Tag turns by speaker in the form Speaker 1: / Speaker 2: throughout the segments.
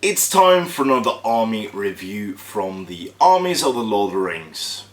Speaker 1: It's time for another army review from the Armies of the Lord of the Rings.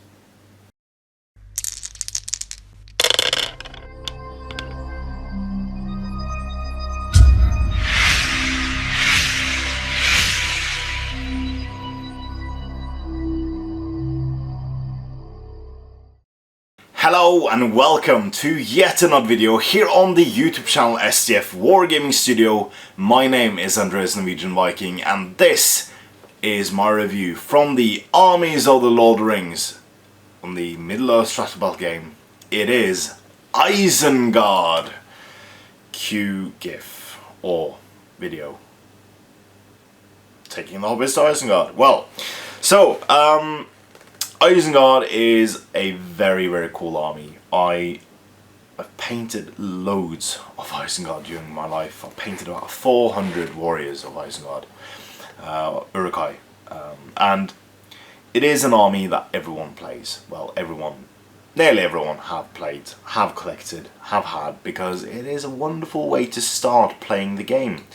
Speaker 1: Hello and welcome to yet another video here on the YouTube channel SDF Wargaming Studio. My name is Andreas Norwegian Viking and this is my review from the Armies of the Lord of the Rings on the Middle-earth strategy battle game. It is Isengard. Cue GIF or video. Taking the Hobbits to Isengard. Well, so Isengard is a very cool army. I've painted loads of Isengard during my life. I've painted about 400 warriors of Isengard, Iroquois, and it is an army that everyone plays. Well, nearly everyone have played, have collected, have had, because it is a wonderful way to start playing the game.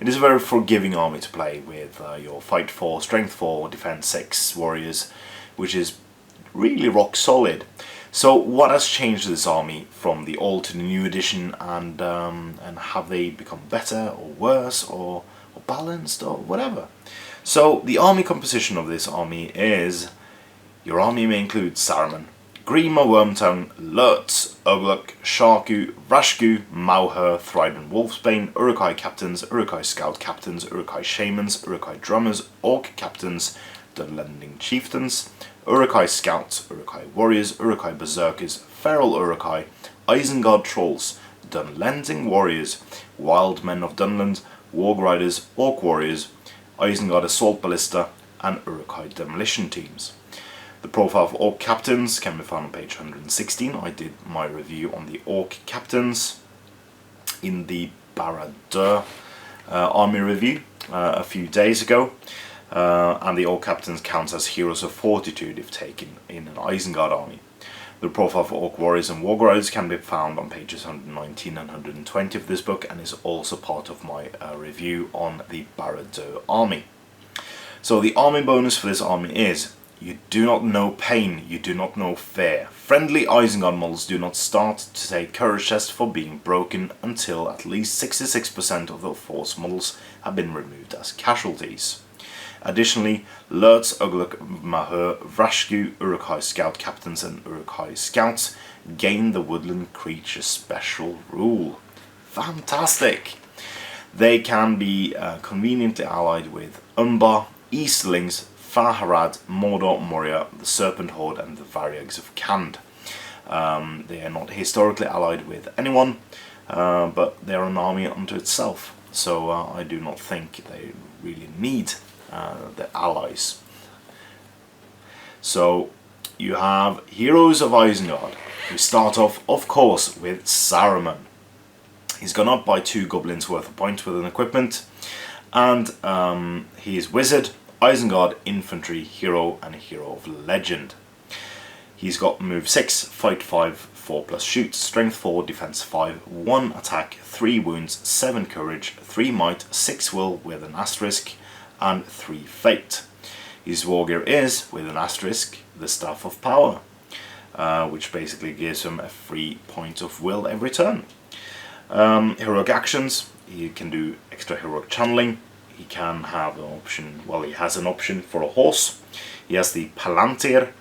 Speaker 1: It is a very forgiving army to play with your fight 4, strength 4, defense 6 warriors, which is really rock solid. So what has changed this army from the old to the new edition, and have they become better or worse or balanced or whatever? So the army composition of this army is: your army may include Saruman, Grima, Wormtongue, Lurtz, Ugluk, Sharku, Rashku, Mauher, Thryden, Wolfsbane, Iroquois captains, Iroquois scout captains, Iroquois shamans, Iroquois drummers, Orc captains, Dunlending chieftains, Iroquois scouts, Iroquois warriors, Iroquois berserkers, feral Iroquois, Isengard trolls, Dunlending warriors, wild men of Dunland, warg riders, Orc warriors, Isengard assault ballista, and Iroquois demolition teams. The profile of Orc captains can be found on page 116. I did my review on the Orc captains in the Barad-dûr army review a few days ago. And the Orc captains count as heroes of fortitude if taken in an Isengard army. The profile for Orc warriors and warg riders can be found on pages 119 and 120 of this book, and is also part of my review on the Barad-dûr army. So the army bonus for this army is: you do not know pain, you do not know fear. Friendly Isengard models do not start to take courage tests for being broken until at least 66% of the force models have been removed as casualties. Additionally, Lurtz, Ugluk, Mauher, Rashku, Iroquois scout captains and Iroquois scouts gain the woodland creature special rule. Fantastic! They can be conveniently allied with Umbar, Easterlings, Faharad, Mordor, Moria, the Serpent Horde and the Varyags of Khand. They are not historically allied with anyone, but they are an army unto itself, so I do not think they really need the allies. So you have heroes of Isengard. We start off, of course, with Saruman. He's gone up by 2 goblins worth of points with an equipment, and he is wizard, Isengard infantry hero, and hero of legend. He's got move 6, fight 5, 4+ shoot, strength 4, defense 5, 1 attack, 3 wounds, 7 courage, 3 might, 6 will with an asterisk, and 3 fate. His war gear is, with an asterisk, the Staff of Power, which basically gives him a free point of will every turn. Heroic actions: he can do extra heroic channeling. He can have an option, well, he has an option for a horse. He has the Palantir.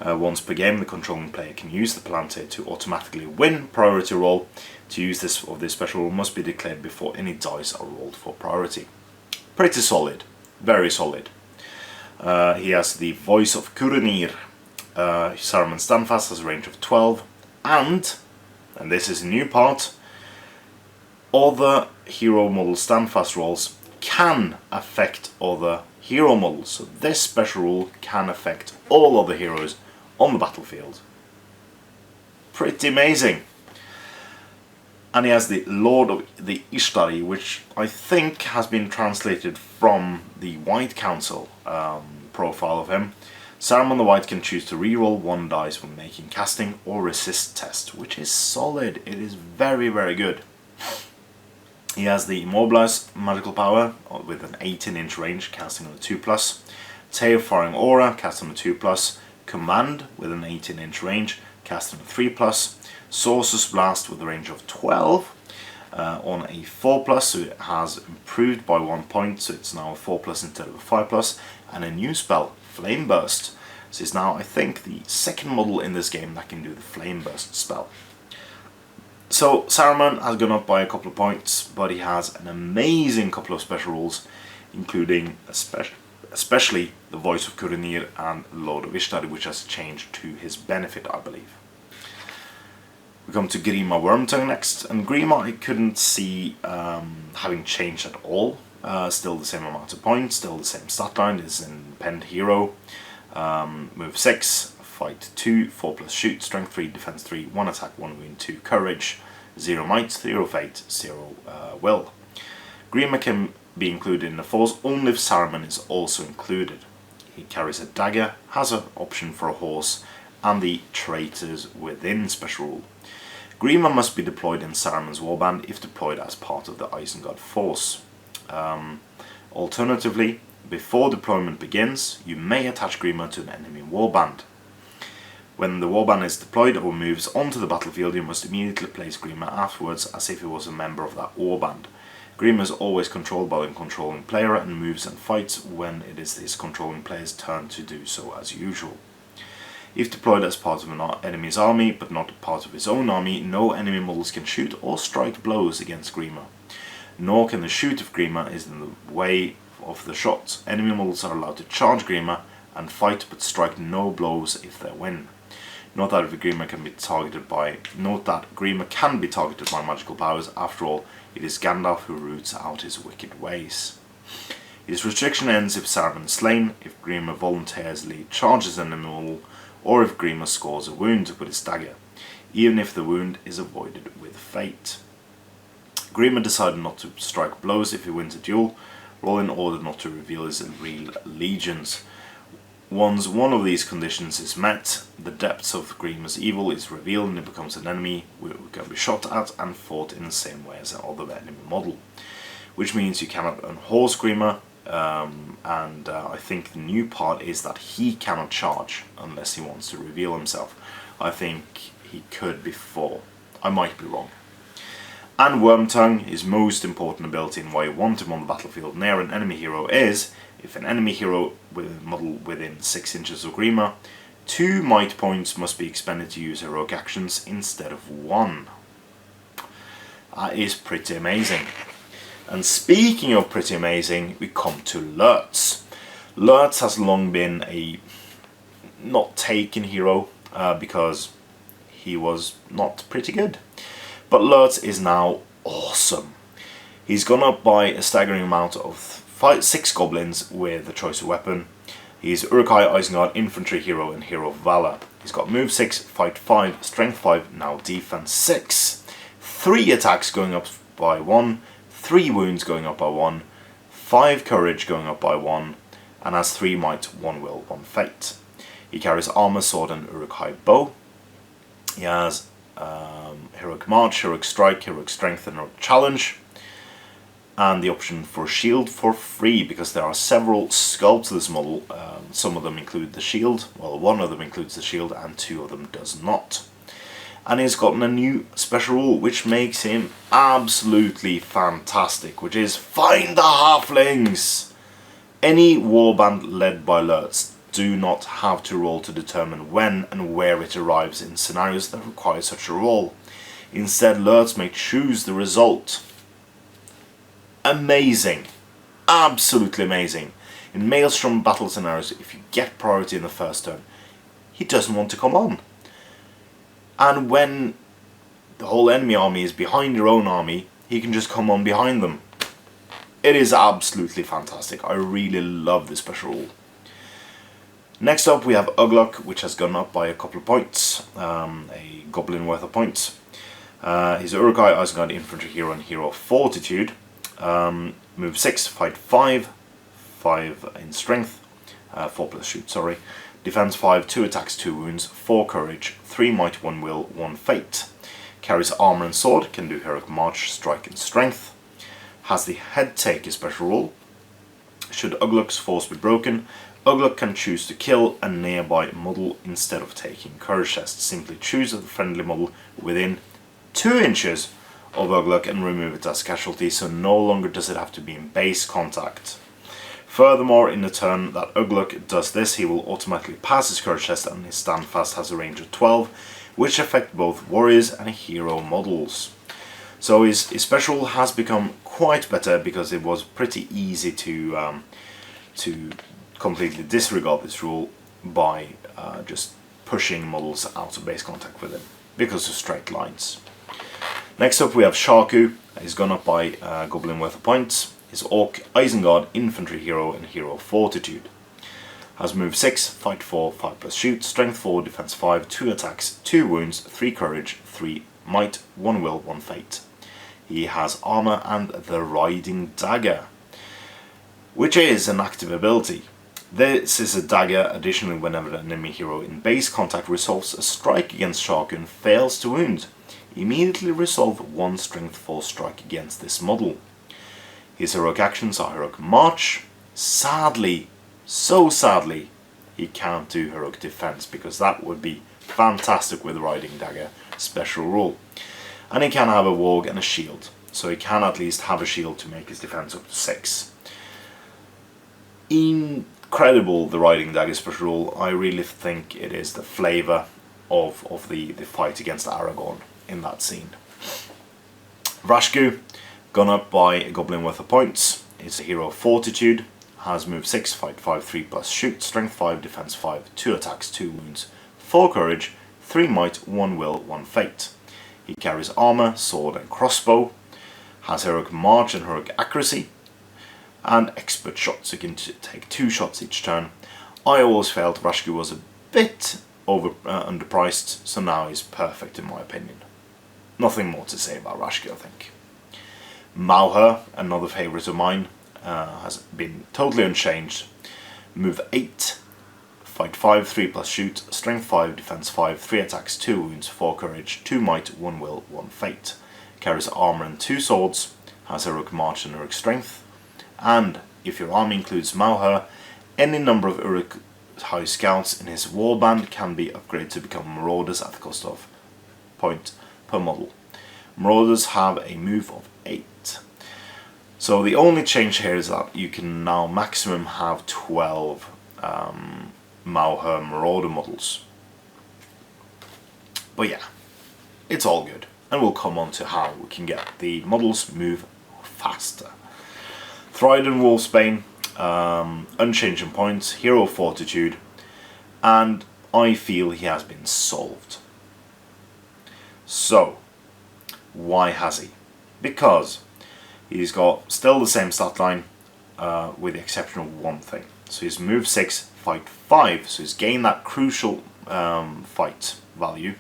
Speaker 1: Once per game, the controlling player can use the Palantir to automatically win priority roll. To use this special rule must be declared before any dice are rolled for priority. Pretty solid. Very solid. He has the Voice of Kurenir. Saruman Standfast has a range of 12, and this is a new part, other hero model Standfast rolls can affect other hero models. So this special rule can affect all other heroes on the battlefield. Pretty amazing. And he has the Lord of the Ishtari, which I think has been translated from the White Council profile of him. Saruman the White can choose to reroll 1 dice when making casting or resist test, which is solid. It is very good. He has the Immobilize magical power with an 18-inch range, casting on a 2+. Terrifying Aura, cast on a 2+. Command with an 18-inch range, cast on a 3+. Sorcerer's Blast with a range of 12 on a 4+, so it has improved by 1 point, so it's now a 4+ instead of a 5+. And a new spell, Flame Burst. So it's now, I think, the second model in this game that can do the Flame Burst spell. So Saruman has gone up by a couple of points, but he has an amazing couple of special rules, including especially the Voice of Kuranir and Lord of Ishtar, which has changed to his benefit, I believe. We come to Grima Wormtongue next, and Grima I couldn't see having changed at all. Still the same amount of points, still the same stat line, is an independent hero. Move 6, fight 2, 4+ shoot, strength 3, defense 3, 1 attack, 1 wound, 2 courage, 0 might, 0 fate, 0 will. Grima can be included in the force only if Saruman is also included. He carries a dagger, has an option for a horse, and the traitors within special rule. Grima must be deployed in Saruman's warband if deployed as part of the Isengard force. Alternatively, before deployment begins, you may attach Grima to an enemy warband. When the warband is deployed or moves onto the battlefield, you must immediately place Grima afterwards as if he was a member of that warband. Grima is always controlled by the controlling player and moves and fights when it is his controlling player's turn to do so as usual. If deployed as part of an enemy's army, but not part of his own army, no enemy models can shoot or strike blows against Grima. Nor can the shoot if Grima is in the way of the shots. Enemy models are allowed to charge Grima and fight, but strike no blows if they win. Note that Grima can be targeted by magical powers. After all, it is Gandalf who roots out his wicked ways. His restriction ends if Saruman is slain, if Grima voluntarily charges an enemy model, or if Grima scores a wound with his dagger, even if the wound is avoided with fate. Grima decided not to strike blows if he wins a duel, roll in order not to reveal his real legions. Once one of these conditions is met, the depths of Grima's evil is revealed and it becomes an enemy who can be shot at and fought in the same way as another enemy model. Which means you cannot unhorse Grima, and I think the new part is that he cannot charge unless he wants to reveal himself. I think he could before. I might be wrong. And Wormtongue, his most important ability and why you want him on the battlefield near an enemy hero is, if an enemy hero with a model within 6 inches of Grima, 2 might points must be expended to use heroic actions instead of 1. That is pretty amazing. And speaking of pretty amazing, we come to Lurtz. Lurtz has long been a not taken hero because he was not pretty good. But Lurtz is now awesome. He's gone up by a staggering amount of 6 goblins with a choice of weapon. He's Iroquois, Isengard, infantry hero and hero of valor. He's got move 6, fight 5, strength 5, now defense 6. 3 attacks going up by 1, 3 wounds going up by 1, 5 courage going up by 1, and has 3 might, 1 will, 1 fate. He carries armor, sword and Iroquois bow. He has heroic march, heroic strike, heroic strength and heroic challenge. And the option for shield for free, because there are several sculpts of this model. Some of them include the shield, well, one of them includes the shield and 2 of them does not. And he's gotten a new special rule which makes him absolutely fantastic, which is find the Halflings! Any warband led by Lurtz do not have to roll to determine when and where it arrives in scenarios that require such a roll. Instead, Lurtz may choose the result. Amazing. Absolutely amazing. In Maelstrom battle scenarios, if you get priority in the first turn, he doesn't want to come on. And when the whole enemy army is behind your own army, he can just come on behind them. It is absolutely fantastic. I really love this special rule. Next up we have Ugluk, which has gone up by a couple of points, a goblin worth of points. He's Iroquois, Isengard, infantry hero and hero of fortitude. Move 6, fight 5, 5 in strength, 4+ shoot, sorry. Defense 5, 2 attacks, 2 wounds, 4 courage, 3 might, 1 will, 1 fate. Carries armor and sword, can do heroic march, strike and strength. has the head taker special rule. Should Ugluk's force be broken, Ugluk can choose to kill a nearby model instead of taking courage test. Simply choose a friendly model within 2 inches of Ugluk and remove it as casualty, so no longer does it have to be in base contact. Furthermore, in the turn that Ugluk does this, he will automatically pass his courage test, and his standfast has a range of 12, which affect both warriors and hero models. So his special has become quite better, because it was pretty easy to completely disregard this rule by just pushing models out of base contact with him because of straight lines. Next up we have Sharku. He's gone up by Goblin worth of points. His Orc, Isengard, Infantry Hero and Hero Fortitude. Has move 6, fight 4, 5 plus shoot, strength 4, defense 5, 2 attacks, 2 wounds, 3 courage, 3 might, 1 will, 1 fate. He has armor and the Riding Dagger, which is an active ability. This is a dagger. Additionally, whenever an enemy hero in base contact resolves a strike against Sharku and fails to wound, immediately resolve 1 strength 4 strike against this model. His heroic actions are Heroic March. Sadly, so sadly, he can't do Heroic Defense, because that would be fantastic with the Riding Dagger special rule. And he can have a Warg and a shield, so he can at least have a shield to make his defense up to 6. Incredible, the Riding Dagger special rule. I really think it is the flavour of the fight against Aragorn in that scene. Vrashku, gone up by a Goblin worth of points. It's a Hero of Fortitude, has move 6, fight 5, 3 plus shoot, strength 5, defense 5, 2 attacks, 2 wounds, 4 courage, 3 might, 1 will, 1 fate. He carries armor, sword and crossbow, has Heroic March and Heroic Accuracy, and expert shots. You can take 2 shots each turn. I always felt Vrashku was a bit underpriced, so now he's perfect in my opinion. Nothing more to say about Vrashku, I think. Mauher, another favourite of mine, has been totally unchanged. Move 8, fight 5, 3 plus shoot, strength 5, defense 5, 3 attacks, 2 wounds, 4 courage, 2 might, 1 will, 1 fate. Carries armor and 2 swords, has Heroic March and Heroic Strength, and if your army includes Mauher, any number of Iroquois scouts in his warband can be upgraded to become Marauders at the cost of point per model. Marauders have a move of 8. So the only change here is that you can now maximum have 12 Mauher Marauder models. But yeah, it's all good, and we'll come on to how we can get the models move faster. Thryden Wolfsbane, unchanged in points, Hero of Fortitude, and I feel he has been solved. So, why has he? Because he's got still the same stat line, with the exception of one thing. So he's move 6, fight 5, so he's gained that crucial fight value.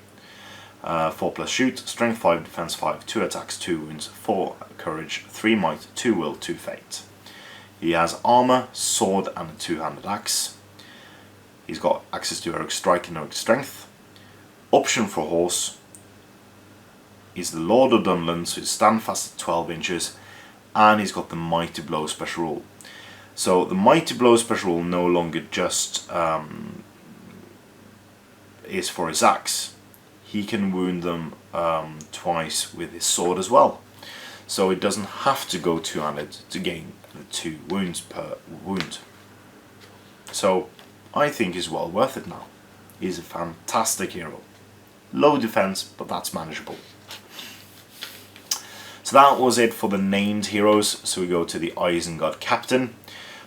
Speaker 1: 4 plus shoot, strength 5, defense 5, 2 attacks, 2 wounds, 4 courage, 3 might, 2 will, 2 fate. He has armor, sword and a 2-handed axe. He's got access to Heroic Strike and Heroic Strength. Option for horse. He's the Lord of Dunland, so he's standfast at 12 inches. And he's got the Mighty Blow special rule. So the Mighty Blow special rule no longer just is for his axe. He can wound them twice with his sword as well. So it doesn't have to go 2-handed to gain the 2 wounds per wound. So I think he's well worth it now. He's a fantastic hero. Low defense, but that's manageable. So that was it for the named heroes. So we go to the Isengard Captain.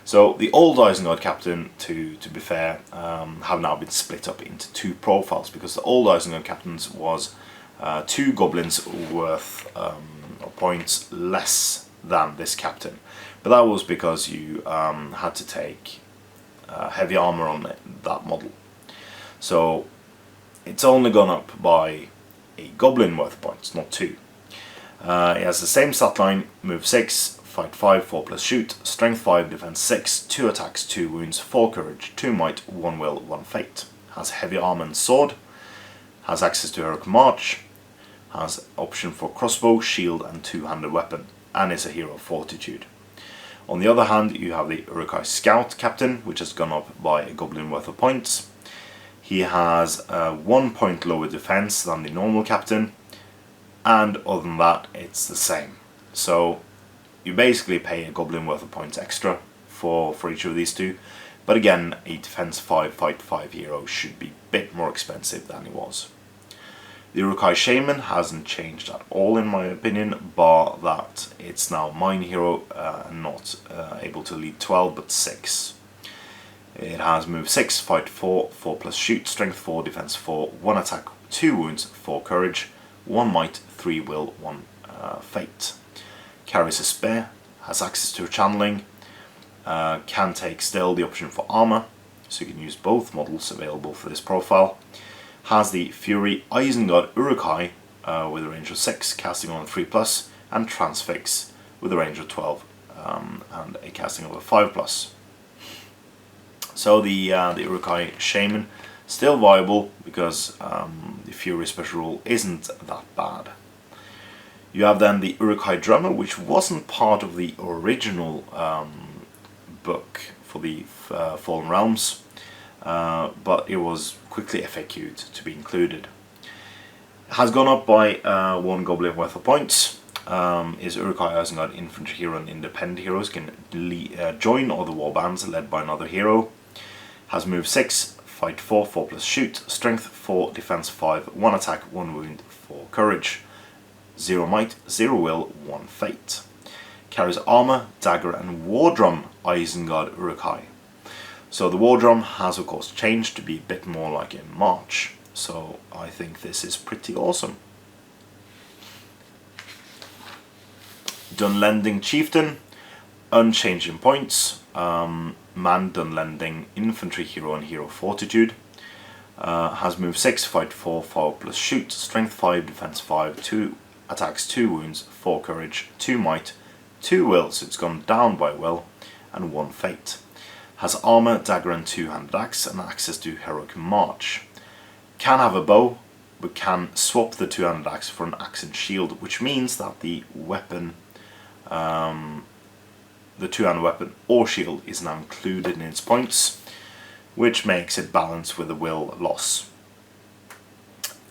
Speaker 1: So the old Isengard Captain, to be fair, have now been split up into 2 profiles, because the old Isengard Captains was 2 goblins worth points less than this captain. But that was because you had to take heavy armor on that model. So it's only gone up by a goblin worth points, not 2. He has the same stat line, move 6, fight 5, 4 plus shoot, strength 5, defense 6, 2 attacks, 2 wounds, 4 courage, 2 might, 1 will, 1 fate. Has heavy armor and sword, has access to Heroic March, has option for crossbow, shield and 2-handed weapon. and is a hero of Fortitude. On the other hand, you have the Iroquois Scout Captain, which has gone up by a goblin worth of points. He has 1 point lower defense than the normal captain, and other than that, it's the same. So you basically pay a goblin worth of points extra for each of these two. But again, a defense 5, fight 5 hero should be a bit more expensive than he was. The Iroquois Shaman hasn't changed at all in my opinion, bar that it's now mine hero and not able to lead 12 but 6. It has move 6, fight 4, 4 plus shoot, strength 4, defense 4, 1 attack, 2 wounds, 4 courage, 1 might, 3 will, 1 fate. Carries a spear, has access to channeling, can take still the option for armor, so you can use both models available for this profile. Has the Fury Isengard Iroquois with a range of 6, casting on a 3+, and Transfix with a range of 12 and a casting of a 5+. So the Iroquois Shaman still viable because the Fury special rule isn't that bad. You have then the Iroquois Drummer, which wasn't part of the original book for the Fallen Realms, but it was quickly FAQ'd to be included. Has gone up by 1 goblin worth of points. Is Iroquois Isengard infantry hero and independent heroes can join other warbands led by another hero. Has move 6, fight 4, 4 plus shoot, strength 4, defense 5, 1 attack, 1 wound, 4 courage, 0 might, 0 will, 1 fate. Carries armor, dagger and war drum Isengard Iroquois. So the war drum has of course changed to be a bit more like a march, so I think this is pretty awesome. Dunlending Chieftain, unchanged in points, man Dunlending infantry hero and hero Fortitude. Has move 6, fight 4, 4 plus shoot, strength 5, defense 5, 2 attacks, 2 wounds, 4 courage, 2 might, 2 will, so it's gone down by will, and 1 fate. Has armor, dagger and 2-handed axe and access to heroic march. Can have a bow, but can swap the 2-handed axe for an axe and shield, which means that the weapon, the 2-handed weapon or shield is now included in its points, which makes it balance with the will loss.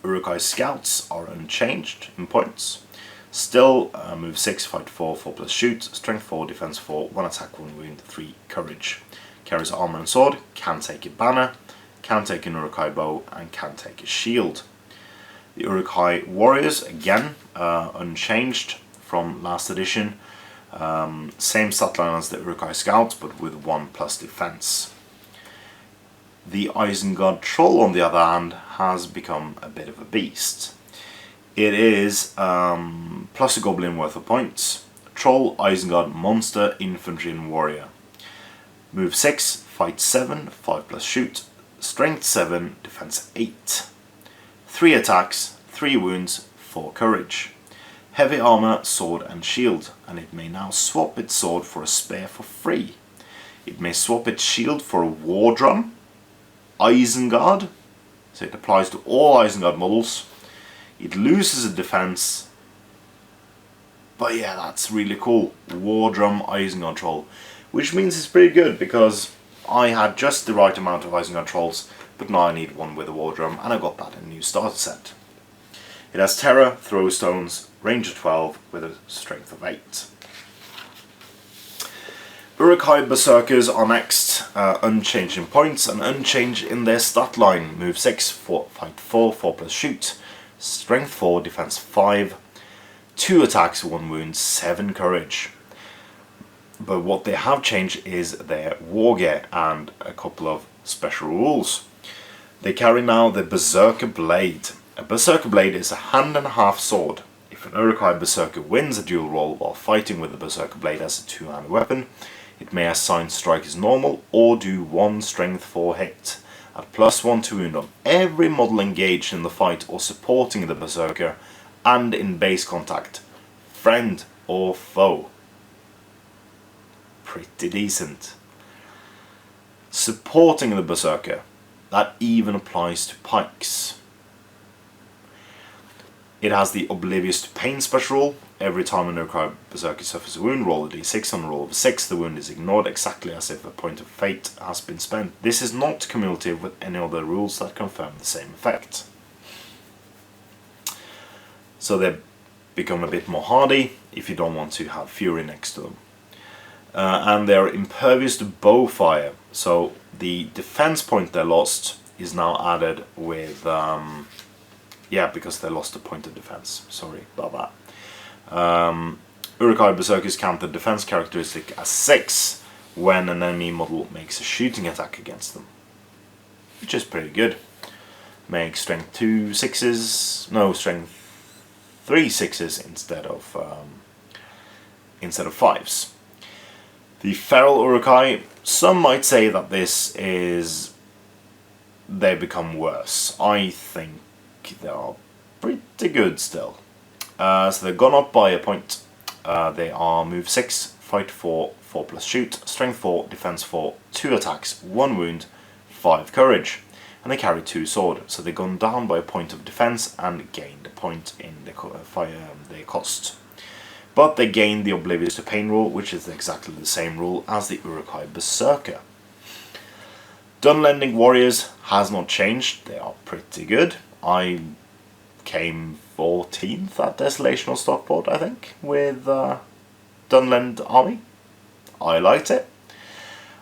Speaker 1: Iroquois Scouts are unchanged in points. Still move 6, fight 4, 4 plus shoot, strength 4, defense 4, 1 attack, 1 wound, 3 courage. Carries armor and sword, can take a banner, can take an Iroquois bow, and can take a shield. The Iroquois Warriors, again, unchanged from last edition. Same statline as the Iroquois Scouts, but with 1 plus defense. The Isengard Troll, on the other hand, has become a bit of a beast. It is plus a goblin worth of points. Troll, Isengard, monster, infantry and warrior. Move 6, fight 7, 5 plus shoot, strength 7, defense 8. 3 attacks, 3 wounds, 4 courage. Heavy armor, sword and shield, and it may now swap its sword for a spear for free. It may swap its shield for a war drum, Isengard, so it applies to all Isengard models. It loses a defense, but yeah, that's really cool. War drum Isengard Troll, which means it's pretty good because I had just the right amount of Isengard Trolls, but now I need one with a war drum, and I got that in a new starter set. It has terror, throw stones, range of 12 with a strength of 8. Iroquois Berserkers are next, unchanged in points and unchanged in their stat line. Move 6, fight 4, 4 plus shoot, strength 4, defense 5, 2 attacks, 1 wound, 7 courage. But what they have changed is their war gear and a couple of special rules. They carry now the Berserker Blade. A Berserker Blade is a hand-and-a-half sword. If an Iroquois Berserker wins a duel roll while fighting with the Berserker Blade as a 2-handed weapon, it may assign strike as normal or do 1 strength 4 hit at +1 to wound on every model engaged in the fight or supporting the Berserker and in base contact, friend or foe. Pretty decent. Supporting the Berserker, that even applies to pikes. It has the Oblivious to Pain special rule. Every time an Iroquois Berserker suffers a wound, roll a d6. On a roll of a 6, the wound is ignored exactly as if a point of fate has been spent. This is not cumulative with any other rules that confirm the same effect. So they become a bit more hardy if you don't want to have Fury next to them. And they're impervious to bow fire, so the defense point they lost is now added with, because they lost a point of defense, sorry about that. Iroquois Berserkers count the defense characteristic as 6 when an enemy model makes a shooting attack against them, which is pretty good. Make strength 2 6s, no, strength 3 6s instead of 5s. The Feral Iroquois, some might say that they become worse. I think they are pretty good still. So they've gone up by a point. They are move 6, fight 4, 4 plus shoot, strength 4, defense 4, 2 attacks, 1 wound, 5 courage. And they carry 2 sword, so they've gone down by a point of defense and gained a point in their cost. But they gained the Oblivious to Pain rule, which is exactly the same rule as the Iroquois Berserker. Dunlending Warriors has not changed, they are pretty good. I came 14th at Desolation or Stockport, I think, with Dunlend Army. I liked it.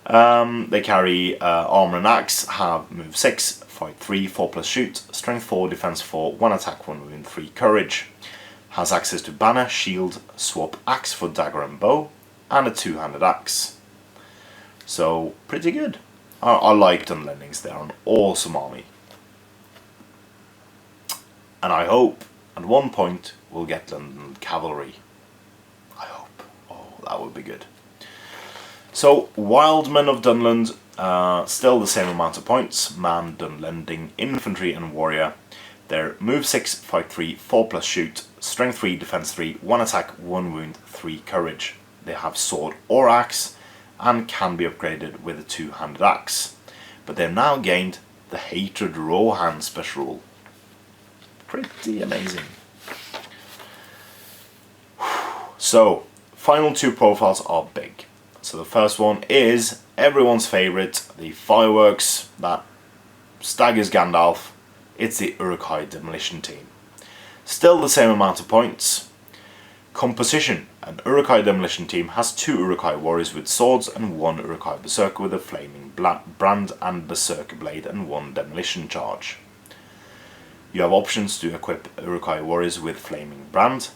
Speaker 1: They carry armor and axe, have move 6, fight 3, 4 plus shoot, strength 4, defense 4, 1 attack, 1 wound, 3 courage. Has access to banner, shield, swap axe for dagger and bow, and a 2-handed axe. So, pretty good. I like Dunlendings, they're an awesome army. And I hope, at one point, we'll get London Cavalry. I hope. Oh, that would be good. So, Wildmen of Dunland, still the same amount of points. Man, Dunlending, Infantry and Warrior. They're move 6, fight 3, 4 plus shoot, strength 3, defense 3, 1 attack, 1 wound, 3 courage. They have sword or axe and can be upgraded with a 2-handed axe. But they've now gained the Hatred Raw Hand special rule. Pretty amazing. So, final 2 profiles are big. So the first one is everyone's favourite, the fireworks that staggers Gandalf. It's the Iroquois Demolition team. Still the same amount of points. Composition. An Iroquois Demolition team has 2 Iroquois warriors with swords and 1 Iroquois Berserker with a flaming brand and Berserker blade and 1 demolition charge. You have options to equip Iroquois warriors with flaming brand.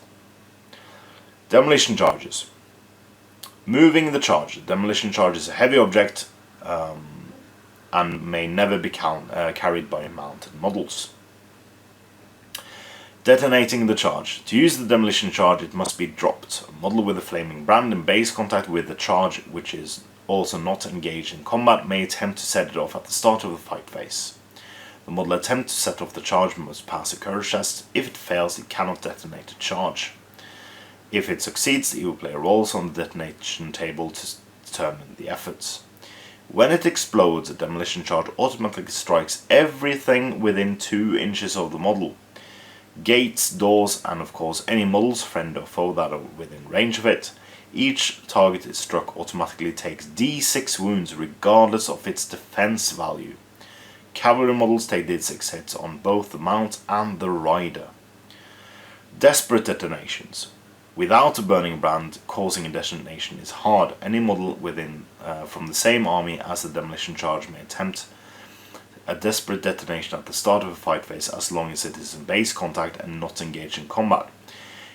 Speaker 1: Demolition charges. Moving the charge. The demolition charge is a heavy object and may never be carried by mounted models. Detonating the charge. To use the demolition charge, it must be dropped. A model with a flaming brand in base contact with the charge, which is also not engaged in combat, may attempt to set it off at the start of the fight phase. The model attempt to set off the charge must pass a courage test. If it fails, it cannot detonate the charge. If it succeeds, the evil player rolls on the detonation table to determine the efforts. When it explodes, a demolition charge automatically strikes everything within 2 inches of the model. Gates, doors, and of course any models, friend or foe, that are within range of it. Each target is struck automatically takes d6 wounds regardless of its defense value. Cavalry models take d6 hits on both the mount and the rider. Desperate detonations. Without a burning brand, causing a detonation is hard. Any model within from the same army as the demolition charge may attempt a desperate detonation at the start of a fight phase as long as it is in base contact and not engaged in combat.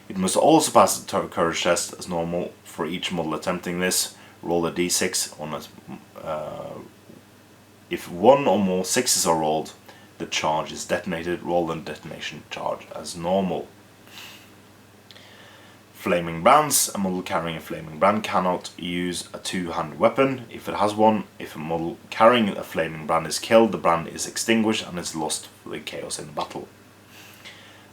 Speaker 1: It must also pass the courage test as normal for each model attempting this. Roll a d6 on a... if 1 or more 6s are rolled, the charge is detonated. Roll the detonation charge as normal. Flaming brands. A model carrying a flaming brand cannot use a 2-handed weapon if it has one. If a model carrying a flaming brand is killed, the brand is extinguished and is lost for the chaos in battle.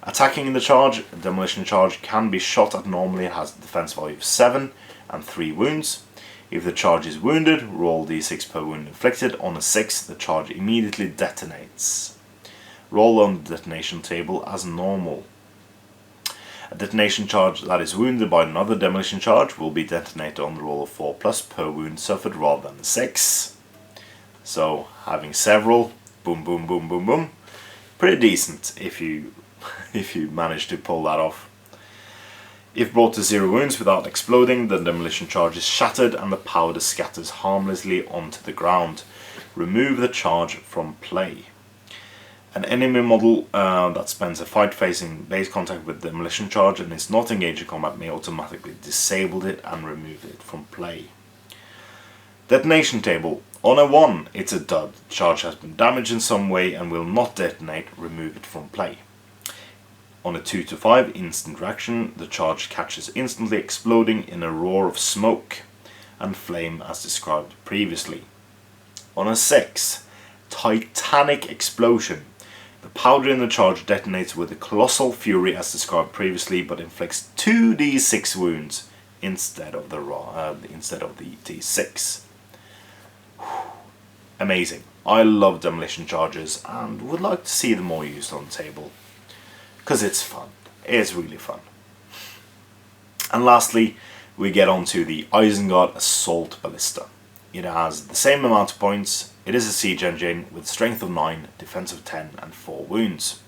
Speaker 1: Attacking the charge. A demolition charge can be shot at normally. It has a defense value of 7 and 3 wounds. If the charge is wounded, roll d6 per wound inflicted. On a 6, the charge immediately detonates. Roll on the detonation table as normal. A detonation charge that is wounded by another demolition charge will be detonated on the roll of 4+ per wound suffered rather than 6. So having several, boom, boom, boom, boom, boom, pretty decent if you manage to pull that off. If brought to 0 wounds without exploding, the demolition charge is shattered and the powder scatters harmlessly onto the ground. Remove the charge from play. An enemy model that spends a fight facing base contact with demolition charge and is not engaged in combat may automatically disable it and remove it from play. Detonation table. On a 1, it's a dud. The charge has been damaged in some way and will not detonate. Remove it from play. On a 2 to 5, instant reaction, the charge catches instantly, exploding in a roar of smoke and flame as described previously. On a 6, titanic explosion. The powder in the charge detonates with a colossal fury as described previously, but inflicts 2d6 wounds instead of the d6. Amazing. I love demolition charges and would like to see them more used on the table. Because it's fun. It's really fun. And lastly, we get on to the Isengard Assault Ballista. It has the same amount of points. It is a siege engine with strength of 9, defense of 10 and 4 wounds.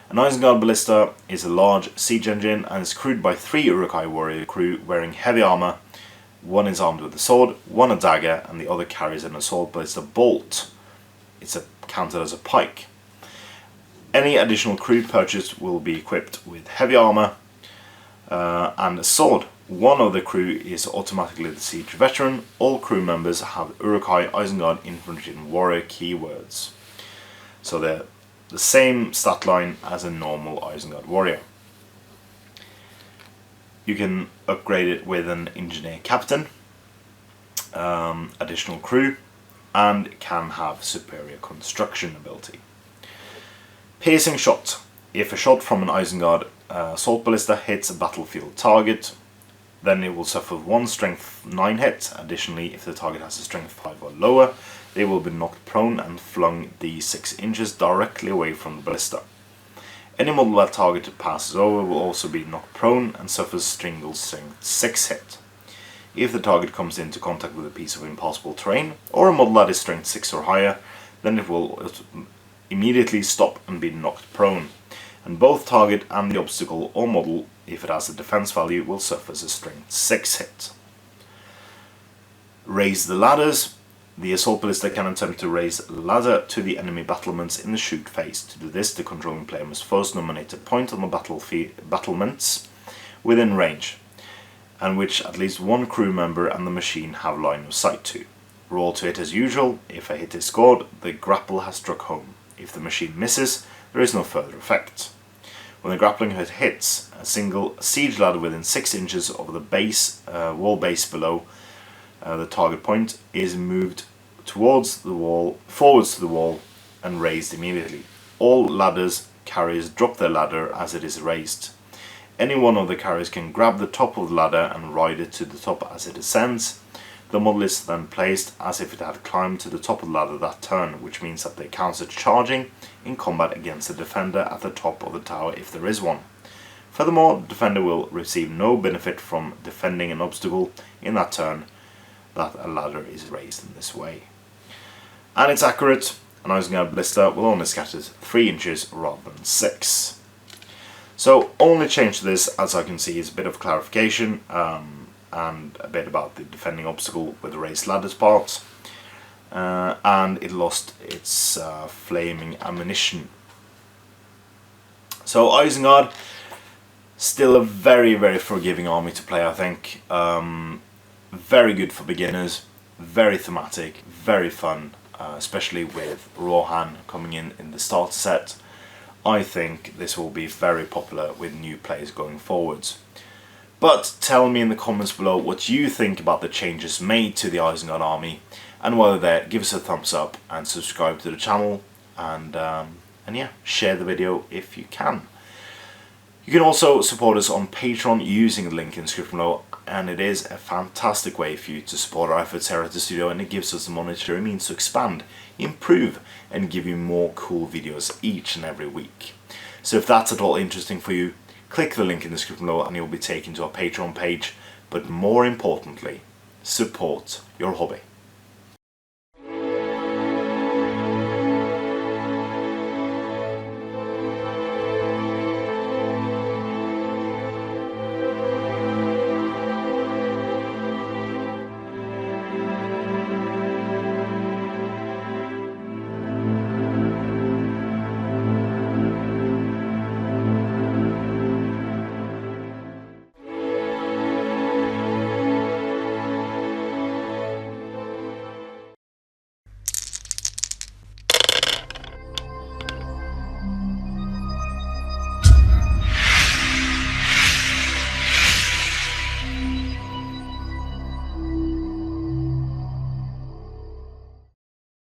Speaker 1: An Isengard Ballista is a large siege engine and is crewed by 3 Iroquois warrior crew wearing heavy armour. One is armed with a sword, one a dagger, and the other carries an Assault Ballista bolt. It's counted as a pike. Any additional crew purchased will be equipped with heavy armour and a sword. One of the crew is automatically the siege veteran. All crew members have Iroquois, Isengard, infantry and warrior keywords. So they're the same stat line as a normal Isengard warrior. You can upgrade it with an engineer captain, additional crew, and can have superior construction ability. Piercing shot. If a shot from an Isengard assault ballista hits a battlefield target, then it will suffer 1 strength 9 hit. Additionally, if the target has a strength 5 or lower, they will be knocked prone and flung d6 inches directly away from the ballista. Any model that target passes over will also be knocked prone and suffers single strength 6 hit. If the target comes into contact with a piece of impassable terrain, or a model that is strength 6 or higher, then it will immediately stop and be knocked prone, and both target and the obstacle or model, if it has a defense value, will suffer a strength 6 hit. Raise the ladders. The assault ballista can attempt to raise a ladder to the enemy battlements in the shoot phase. To do this, the controlling player must first nominate a point on the battlements within range, and which at least one crew member and the machine have line of sight to. Roll to hit as usual. If a hit is scored, the grapple has struck home. If the machine misses, there is no further effect. When the grappling hook hits, a single siege ladder within 6 inches of the base, wall base below the target point is moved forwards to the wall and raised immediately. All ladders carriers drop their ladder as it is raised. Any one of the carriers can grab the top of the ladder and ride it to the top as it ascends. The model is then placed as if it had climbed to the top of the ladder that turn, which means that they count as charging in combat against the defender at the top of the tower if there is one. Furthermore, the defender will receive no benefit from defending an obstacle in that turn that a ladder is raised in this way. And it's accurate. An Isengard ballista will only scatter 3 inches rather than 6. So only change to this, as I can see, is a bit of clarification and a bit about the defending obstacle with the raised ladders part. And it lost its flaming ammunition. So Isengard, still a very, very forgiving army to play, I think. Very good for beginners, very thematic, very fun, especially with Rohan coming in the starter set. I think this will be very popular with new players going forwards. But tell me in the comments below what you think about the changes made to the Isengard army, and while you're there, give us a thumbs up and subscribe to the channel, and yeah, share the video if you can. You can also support us on Patreon using the link in the description below, and it is a fantastic way for you to support our efforts here at the studio, and it gives us the monetary means to expand, improve, and give you more cool videos each and every week. So if that's at all interesting for you, click the link in the description below and you'll be taken to our Patreon page. But more importantly, support your hobby.